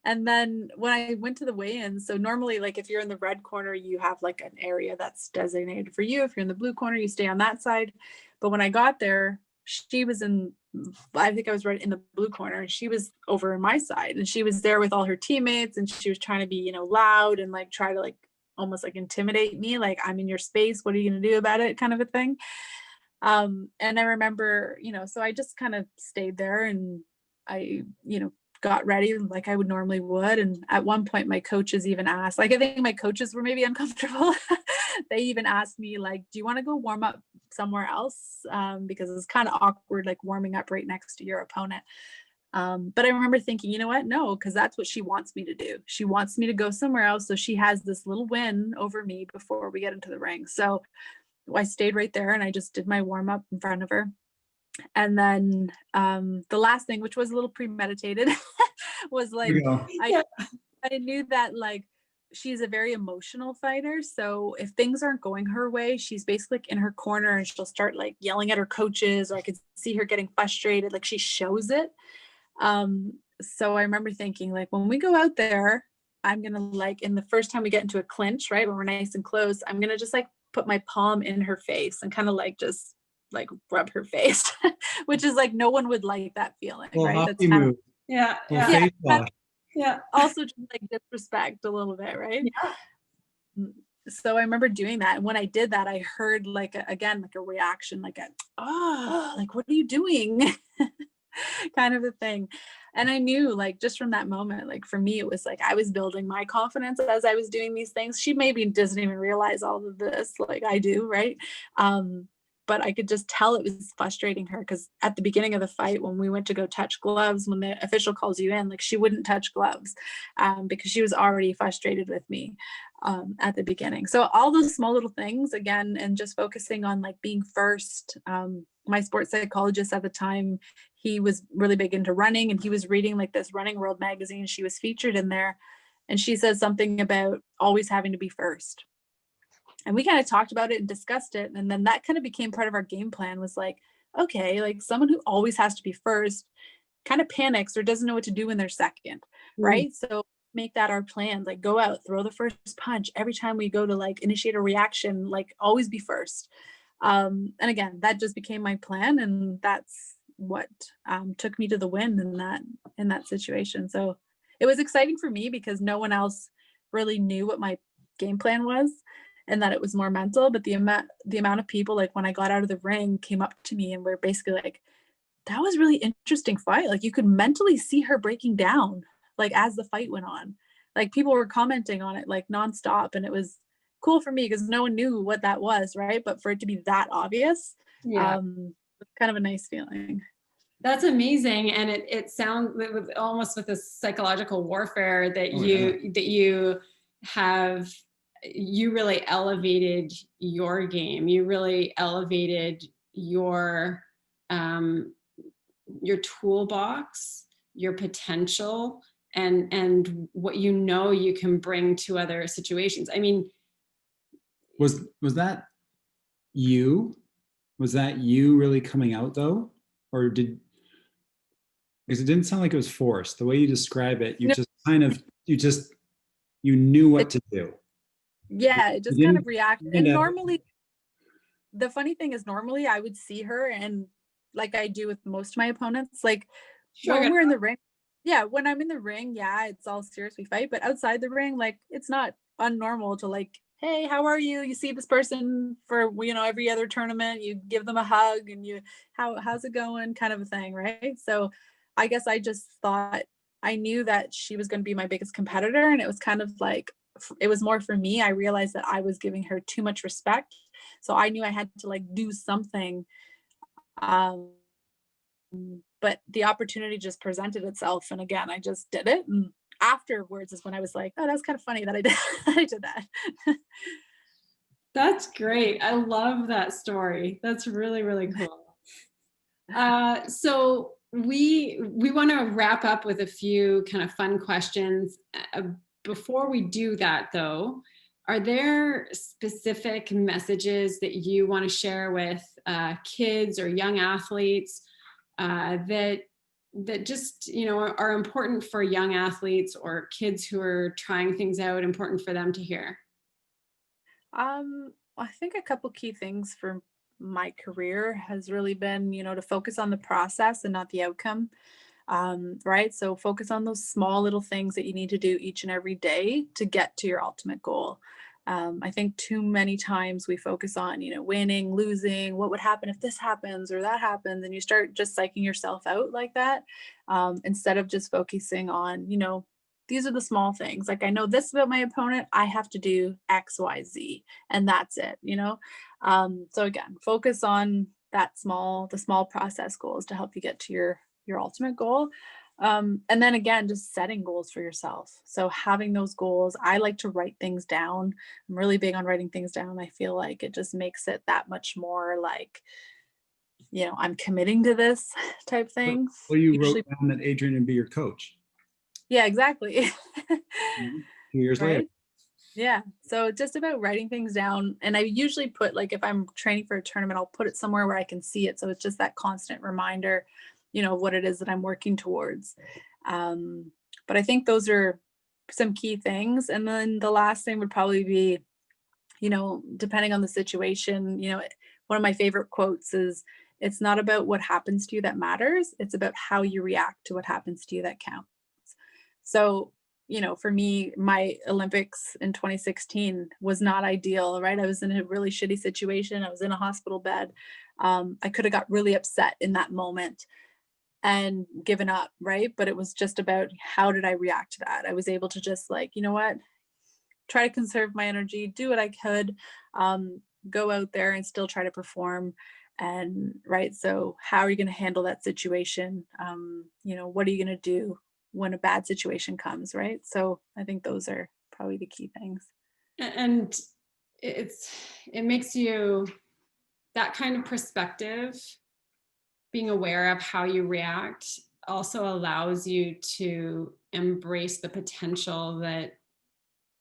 And then when I went to the weigh-in, so normally like if you're in the red corner, you have like an area that's designated for you. If you're in the blue corner, you stay on that side. But when I got there, she was in, I think I was right in the blue corner, and she was over in my side, and she was there with all her teammates, and she was trying to be, you know, loud and like try to like almost like intimidate me, like I'm in your space, what are you going to do about it, kind of a thing. And I remember, you know, so I just kind of stayed there, and I, you know, got ready like I would normally would. And at one point my coaches even asked, like I think my coaches were maybe uncomfortable. They even asked me like, do you want to go warm up somewhere else? Because it's kind of awkward like warming up right next to your opponent. But I remember thinking, you know what, no, because that's what she wants me to do. She wants me to go somewhere else, so she has this little win over me before we get into the ring. So I stayed right there and I just did my warm up in front of her. And then the last thing, which was a little premeditated, was like I knew that like she's a very emotional fighter. So if things aren't going her way, she's basically like in her corner and she'll start like yelling at her coaches, or I could see her getting frustrated, like she shows it. So I remember thinking like when we go out there, I'm gonna like in the first time we get into a clinch, right, when we're nice and close, I'm gonna just like put my palm in her face and kind of like just like rub her face, which is like no one would like that feeling, right? That's kind of also just like disrespect a little bit, right? Yeah. So I remember doing that, and when I did that, I heard like again like a reaction, like like what are you doing, kind of a thing. And I knew like just from that moment, like for me, it was like I was building my confidence as I was doing these things. She maybe doesn't even realize all of this like I do, right? But I could just tell it was frustrating her, because at the beginning of the fight, when we went to go touch gloves, when the official calls you in, like she wouldn't touch gloves because she was already frustrated with me. at the beginning. So all those small little things again, and just focusing on like being first. My sports psychologist at the time, he was really big into running, and he was reading like this Running World magazine. She was featured in there, and she says something about always having to be first. And we kind of talked about it and discussed it. And then that kind of became part of our game plan, was like, okay, like someone who always has to be first kind of panics or doesn't know what to do when they're second, right? So make that our plan, like go out, throw the first punch every time we go to like initiate a reaction, like always be first. And again, that just became my plan, and that's what took me to the win in that situation. So it was exciting for me because no one else really knew what my game plan was, and that it was more mental. But the amount of people, like when I got out of the ring, came up to me and were basically like, that was really interesting fight. Like you could mentally see her breaking down, like as the fight went on. Like people were commenting on it like nonstop, and it was cool for me because no one knew what that was, right? But for it to be that obvious, kind of a nice feeling. That's amazing. And it sounds with almost with this psychological warfare that you have, you really elevated your game. You really elevated your toolbox, your potential, and what you can bring to other situations. I mean, was that you? Was that you really coming out though? Or because it didn't sound like it was forced. The way you describe it, you knew what to do. Yeah, it just kind of reacted. And normally, the funny thing is normally I would see her, and like I do with most of my opponents, like when we're in the ring, when I'm in the ring, it's all serious, we fight. But outside the ring, like it's not unnormal to like, hey, how are you? You see this person for, every other tournament, you give them a hug and how's it going, kind of a thing, right? So I guess I just thought, I knew that she was going to be my biggest competitor, and it was kind of like, it was more for me. I realized that I was giving her too much respect. So I knew I had to like do something. But the opportunity just presented itself. And again, I just did it. And afterwards is when I was like, oh, that's kind of funny that I did that. That's great. I love that story. That's really, really cool. So we want to wrap up with a few kind of fun questions. Before we do that though, are there specific messages that you want to share with kids or young athletes that just, are important for young athletes or kids who are trying things out, important for them to hear? I think a couple key things for my career has really been, to focus on the process and not the outcome. Right? So focus on those small little things that you need to do each and every day to get to your ultimate goal. I think too many times we focus on, winning, losing, what would happen if this happens or that happens, and you start just psyching yourself out like that, instead of just focusing on, these are the small things. Like, I know this about my opponent, I have to do X, Y, Z, and that's it, So again, focus on the small process goals to help you get to your ultimate goal. And then again, just setting goals for yourself. So having those goals, I like to write things down. I'm really big on writing things down. I feel like it just makes it that much more like, I'm committing to this type thing. Well, you wrote down that Adrian would be your coach. Yeah, exactly. 2 years later. Yeah. So just about writing things down. And I usually put, like, if I'm training for a tournament, I'll put it somewhere where I can see it. So it's just that constant reminder, what it is that I'm working towards. But I think those are some key things. And then the last thing would probably be, depending on the situation, one of my favorite quotes is, it's not about what happens to you that matters. It's about how you react to what happens to you that counts. So, for me, my Olympics in 2016 was not ideal, right? I was in a really shitty situation. I was in a hospital bed. I could have got really upset in that moment and given up, right? But it was just about, how did I react to that? I was able to just like, you know what, try to conserve my energy, do what I could, go out there and still try to perform. And right, so how are you going to handle that situation? What are you going to do when a bad situation comes, right? So I think those are probably the key things. And it makes you, that kind of perspective, being aware of how you react, also allows you to embrace the potential that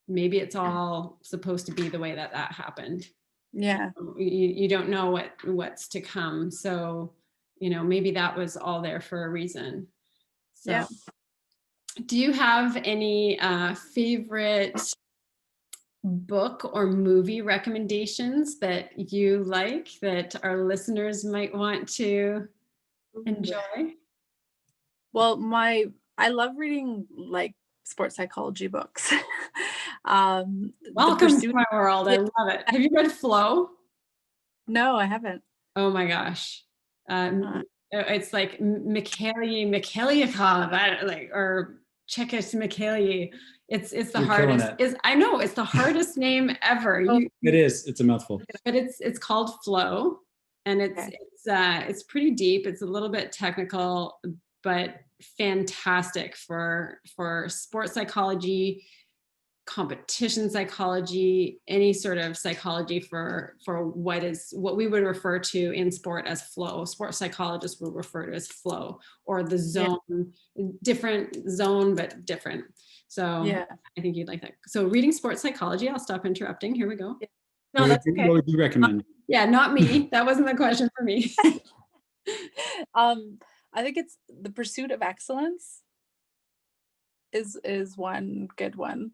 maybe it's all supposed to be the way that happened. Yeah. You don't know what's to come. So, maybe that was all there for a reason. So, Yeah. do you have any favorite book or movie recommendations that you like that our listeners might want to enjoy? Well, I love reading like sports psychology books. Welcome to my world. I love it. Have you read Flow? No, I haven't. Oh my gosh. It's like Mikhailyukov, like, or Chekis Mikhaily. It's the You're hardest. killing I know it's the hardest name ever. Oh. It is. It's a mouthful. But it's called Flow, and it's pretty deep. It's a little bit technical, but fantastic for sports psychology, competition psychology, any sort of psychology for what we would refer to in sport as flow. Sports psychologists would refer to as flow, or the zone, different zone, but different. So yeah, I think you'd like that. So reading sports psychology, I'll stop interrupting. Here we go. Yeah. No, that's okay. What would you recommend? Yeah, not me. That wasn't the question for me. I think it's The Pursuit of Excellence is one good one.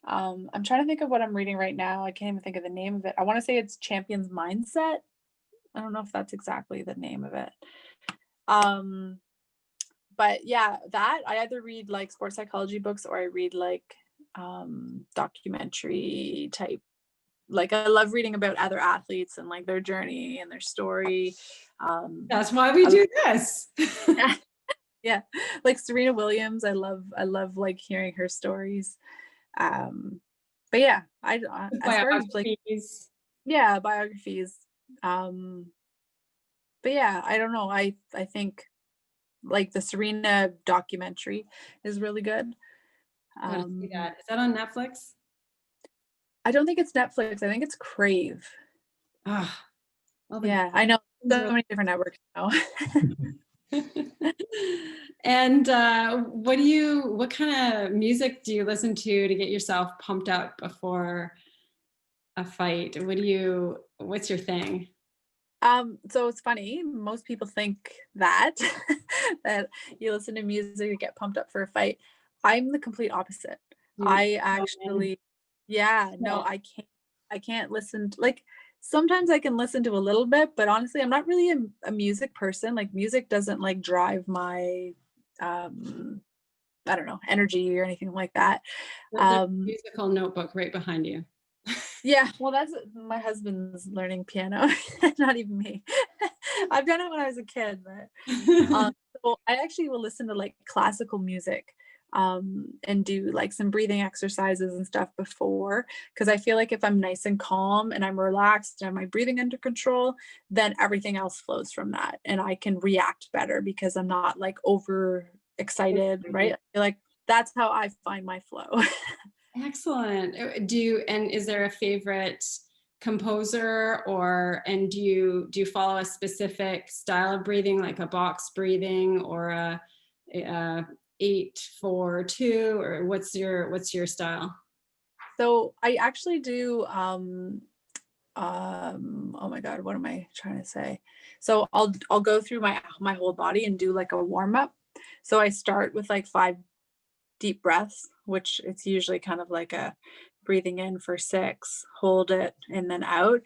I'm trying to think of what I'm reading right now. I can't even think of the name of it. I want to say it's Champion's Mindset. I don't know if that's exactly the name of it. But yeah, that I either read like sports psychology books, or I read like documentary type. Like I love reading about other athletes and like their journey and their story. That's why we do this. Yeah, like Serena Williams. I love like hearing her stories. But yeah, as far as like biographies. But yeah, I don't know. I think like the Serena documentary is really good. See that. Is that on Netflix? I don't think it's Netflix. I think it's Crave. Ah, yeah, I know so many different networks now. And what kind of music do you listen to get yourself pumped up before a fight? What's your thing? So it's funny. Most people think that that you listen to music to get pumped up for a fight. I'm the complete opposite. I actually, I can't listen to, like, sometimes I can listen to a little bit, but honestly, I'm not really a music person. Like music doesn't like drive my, I don't know, energy or anything like that. There's a musical notebook right behind you. Yeah, well, that's my husband's learning piano, not even me. I've done it when I was a kid, but so I actually will listen to like classical music and do like some breathing exercises and stuff before, because I feel like if I'm nice and calm and I'm relaxed and my breathing under control, then everything else flows from that, and I can react better because I'm not like over excited, right? I feel like that's how I find my flow. Excellent. And is there a favorite composer, and do you follow a specific style of breathing, like a box breathing or a 8-4-2, or what's your style? So I actually do oh my god, what am I trying to say? So I'll go through my whole body and do like a warm up. So I start with like 5 deep breaths, which it's usually kind of like a breathing in for 6, hold it, and then out.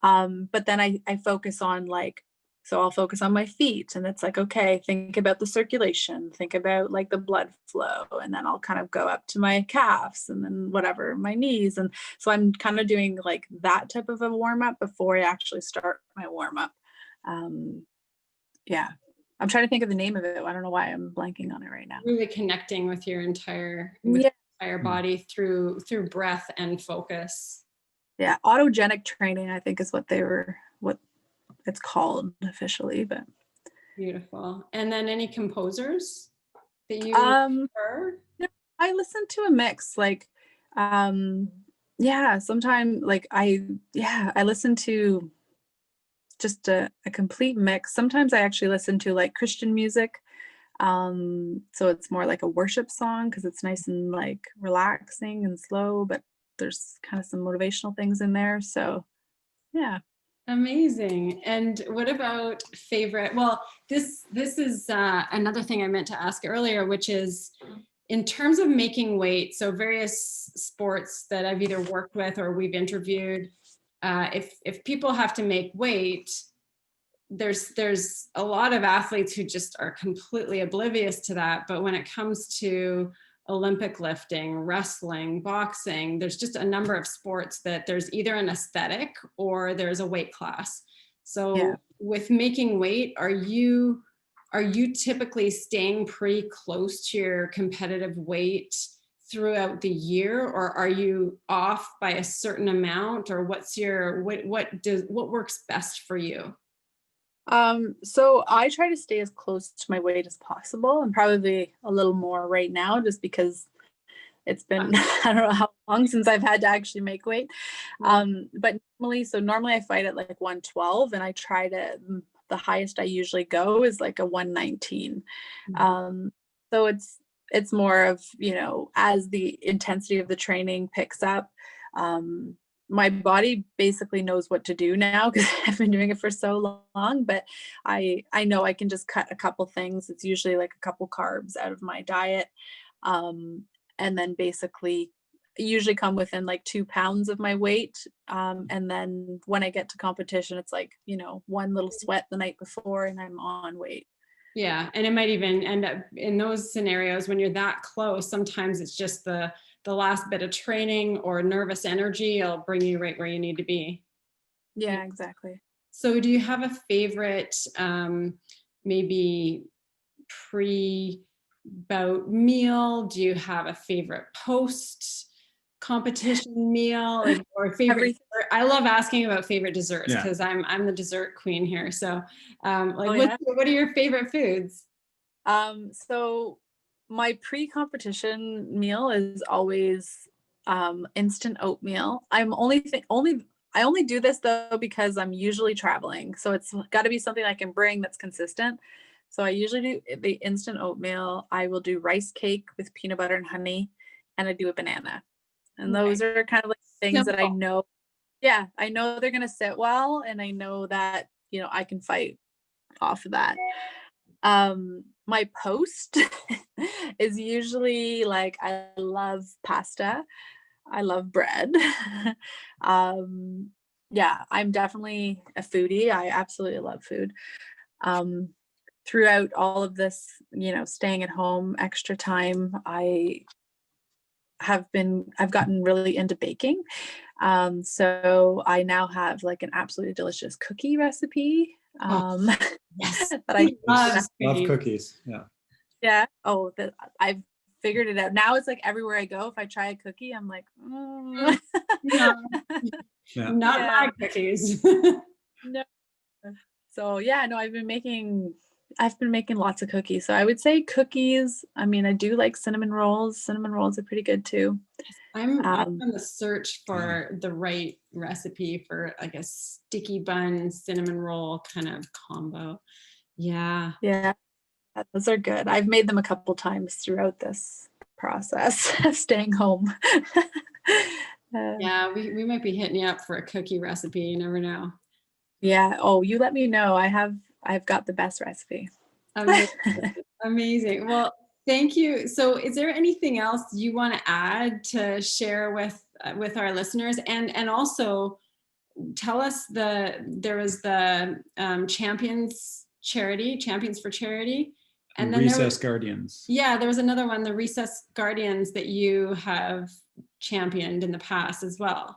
But then I focus on like, so I'll focus on my feet, and it's like, okay, think about the circulation, think about like the blood flow, and then I'll kind of go up to my calves and then whatever, my knees. And so I'm kind of doing like that type of a warm up before I actually start my warm up. Yeah. I'm trying to think of the name of it. I don't know why I'm blanking on it right now. Really connecting with your entire body through breath and focus. Yeah, autogenic training, I think, is what it's called officially. But beautiful. And then any composers that you prefer? I listen to a mix. Like Yeah, sometimes like I listen to just a complete mix. Sometimes I actually listen to like Christian music. So it's more like a worship song because it's nice and like relaxing and slow, but there's kind of some motivational things in there. So yeah. Amazing. And what about favorite? Well, this is another thing I meant to ask earlier, which is in terms of making weight. So various sports that I've either worked with or we've interviewed, if people have to make weight, there's a lot of athletes who just are completely oblivious to that. But when it comes to Olympic lifting, wrestling, boxing, there's just a number of sports that there's either an aesthetic or there's a weight class. So with making weight, are you typically staying pretty close to your competitive weight throughout the year, or are you off by a certain amount, or what works best for you? So I try to stay as close to my weight as possible, and probably a little more right now just because it's been I don't know how long since I've had to actually make weight. But normally I fight at like 112, and I try to the highest I usually go is like a 119. So it's more of, as the intensity of the training picks up, my body basically knows what to do now because I've been doing it for so long, but I know I can just cut a couple things. It's usually like a couple carbs out of my diet. And then basically usually come within like 2 pounds of my weight. And then when I get to competition, it's like, one little sweat the night before and I'm on weight. Yeah. And it might even end up in those scenarios when you're that close. Sometimes it's just the last bit of training or nervous energy will bring you right where you need to be. Yeah, exactly. So do you have a favorite, maybe pre-bout meal? Do you have a favorite post competition meal, or favorite dessert? I love asking about favorite desserts because I'm the dessert queen here. So what are your favorite foods? So my pre-competition meal is always instant oatmeal. I only do this though because I'm usually traveling. So it's got to be something I can bring that's consistent. So I usually do the instant oatmeal. I will do rice cake with peanut butter and honey, and I do a banana. And those are kind of like things that I know. Yeah, I know they're going to sit well, and I know that, I can fight off of that. My post is usually like, I love pasta. I love bread. Yeah, I'm definitely a foodie. I absolutely love food. Throughout all of this, staying at home, extra time, I've gotten really into baking. So I now have like an absolutely delicious cookie recipe. Yes. That I love cookies. Yeah. Yeah. Oh, I've figured it out. Now it's like everywhere I go, if I try a cookie, I'm like, No, not my cookies. No. So yeah, no, I've been making lots of cookies. So I would say cookies. I mean, I do like cinnamon rolls. Cinnamon rolls are pretty good too. I'm on the search for the right recipe for like a sticky bun cinnamon roll kind of combo. Yeah. Yeah, those are good. I've made them a couple times throughout this process of staying home. Yeah, we might be hitting you up for a cookie recipe. You never know. Yeah. Oh, you let me know. I've got the best recipe. Amazing. Well, thank you. So is there anything else you want to add to share with our listeners, and also tell us there was the Champions for Charity, and then Recess Guardians. Yeah, there was another one, the Recess Guardians, that you have championed in the past as well.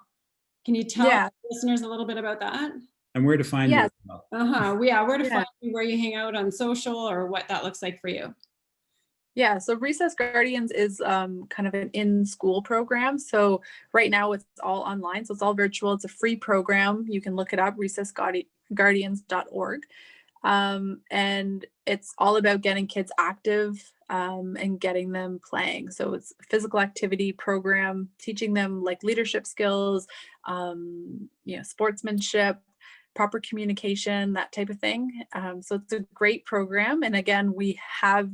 Can you tell listeners a little bit about that? And where to find you? Where to find you, where you hang out on social, or what that looks like for you. Yeah, so Recess Guardians is kind of an in-school program. So right now it's all online, so it's all virtual. It's a free program. You can look it up, recessguardians.org. And it's all about getting kids active and getting them playing. So it's a physical activity program, teaching them like leadership skills, sportsmanship, proper communication, that type of thing. So it's a great program. And again, we have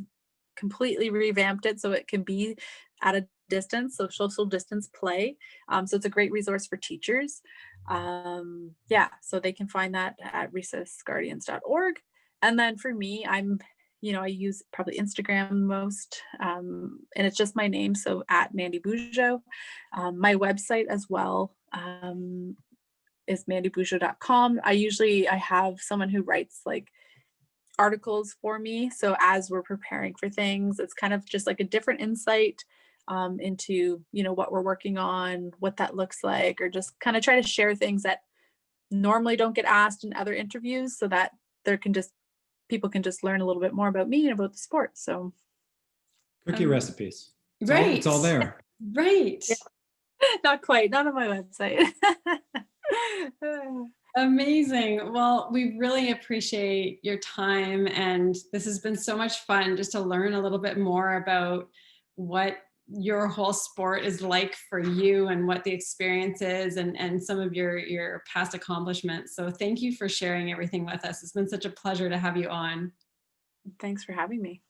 completely revamped it so it can be at a distance, so social distance play. So it's a great resource for teachers. So they can find that at recessguardians.org. And then for me, I use probably Instagram most, and it's just my name, so at Mandy Bujold. My website as well is mandybujold.com. I have someone who writes like articles for me. So as we're preparing for things, it's kind of just like a different insight into, what we're working on, what that looks like, or just kind of try to share things that normally don't get asked in other interviews so that people can just learn a little bit more about me and about the sport. So cookie recipes. It's all there. Right. Yeah. Not quite, not on my website. Amazing. Well, we really appreciate your time, and this has been so much fun just to learn a little bit more about what your whole sport is like for you and what the experience is, and some of your past accomplishments. So thank you for sharing everything with us. It's been such a pleasure to have you on. Thanks for having me.